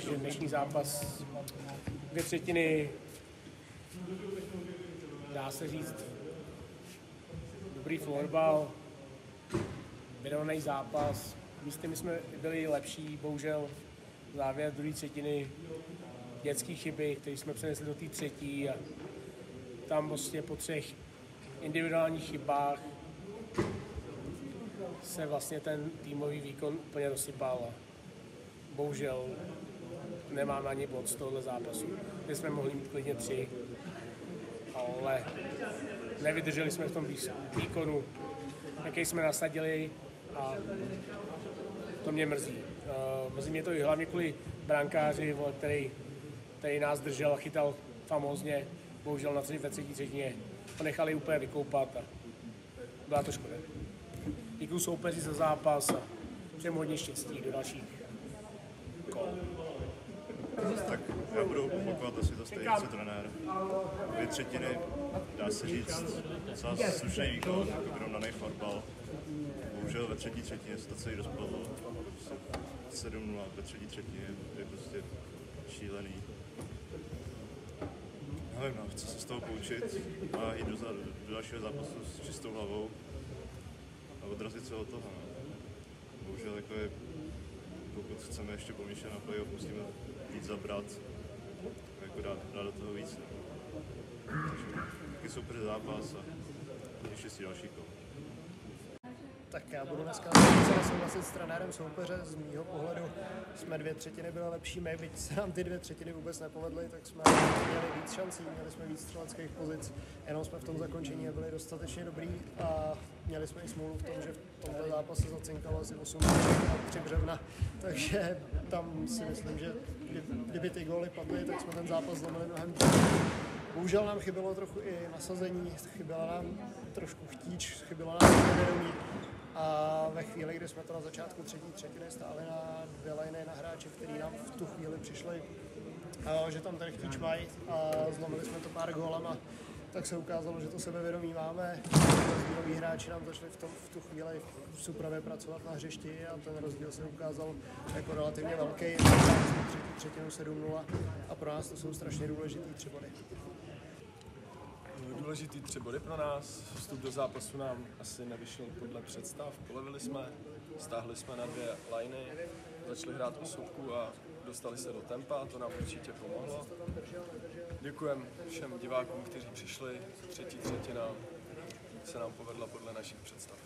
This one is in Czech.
že dnešní zápas 2/3, dá se říct, dobrý florbal, vyrovnaný zápas. Místy my jsme byli lepší, bohužel závěr druhé třetiny, dětské chyby, které jsme přenesli do té třetí a tam prostě po 3 individuálních chybách se vlastně ten týmový výkon úplně rozsypal a bohužel nemám ani bod z tohohle zápasu, kde jsme mohli mít klidně 3, ale nevydrželi jsme v tom výkonu, jaký jsme nasadili a to mě mrzí. Mrzí mě to i hlavně kvůli brankáři, který nás držel a chytal famózně, bohužel ve třetí třetině ho nechali úplně vykoupat a byla to škoda. Děkuju soupeři za zápas a přeji hodně štěstí do dalších kol. Tak já budu opakovat asi to stejně, co trenér. 2/3, dá se říct, docela slušný výkon, vyrovnaný florbal. Bohužel ve třetí třetině se to celý rozpadlo. 7-0 ve třetí třetině je prostě šílený. Nevím, no, chci se z toho poučit a jít do dalšího zápasu s čistou hlavou a odrazit se od toho. No. Bohužel jako je, pokud chceme ještě pomýšlet na playoff, musíme víc zabrat, jako dát do toho víc. Takže taky super zápas a ještě si další kol. Tak já budu dneska souhlasit s trenérem soupeře. Z mýho pohledu jsme 2/3 byli lepší, byť se nám ty 2/3 vůbec nepovedly, tak jsme měli víc šancí, měli jsme víc střeleckých pozic, jenom jsme v tom zakončení nebyli dostatečně dobrý a měli jsme i smůlu v tom, že v tomto zápase zacinkalo asi 8 a 3 břevna, takže tam si myslím, že kdyby ty góly padly, tak jsme ten zápas zlomili mnohem dřív. Bohužel nám chybělo trochu i nasazení, chyběla nám trošku chtíč, chybělo nám vědomí. A ve chvíli, kdy jsme to na začátku třetí třetiny stáli na 2 liny na hráče, který nám v tu chvíli přišli, že tam ten chtíč mají a zlomili jsme to pár gólama, tak se ukázalo, že to sebevědomí máme. Rozdíloví hráči nám začali v tu chvíli super pracovat na hřišti a ten rozdíl se ukázal jako relativně velký. Třetí třetinu 7-0 a pro nás to jsou strašně důležitý 3 body. Důležitý 3 body pro nás. Vstup do zápasu nám asi nevyšel podle představ. Polevili jsme, stáhli jsme na 2 liny, začali hrát osovku a dostali se do tempa, to nám určitě pomohlo. Děkujeme všem divákům, kteří přišli. Třetí třetina se nám povedla podle našich představ.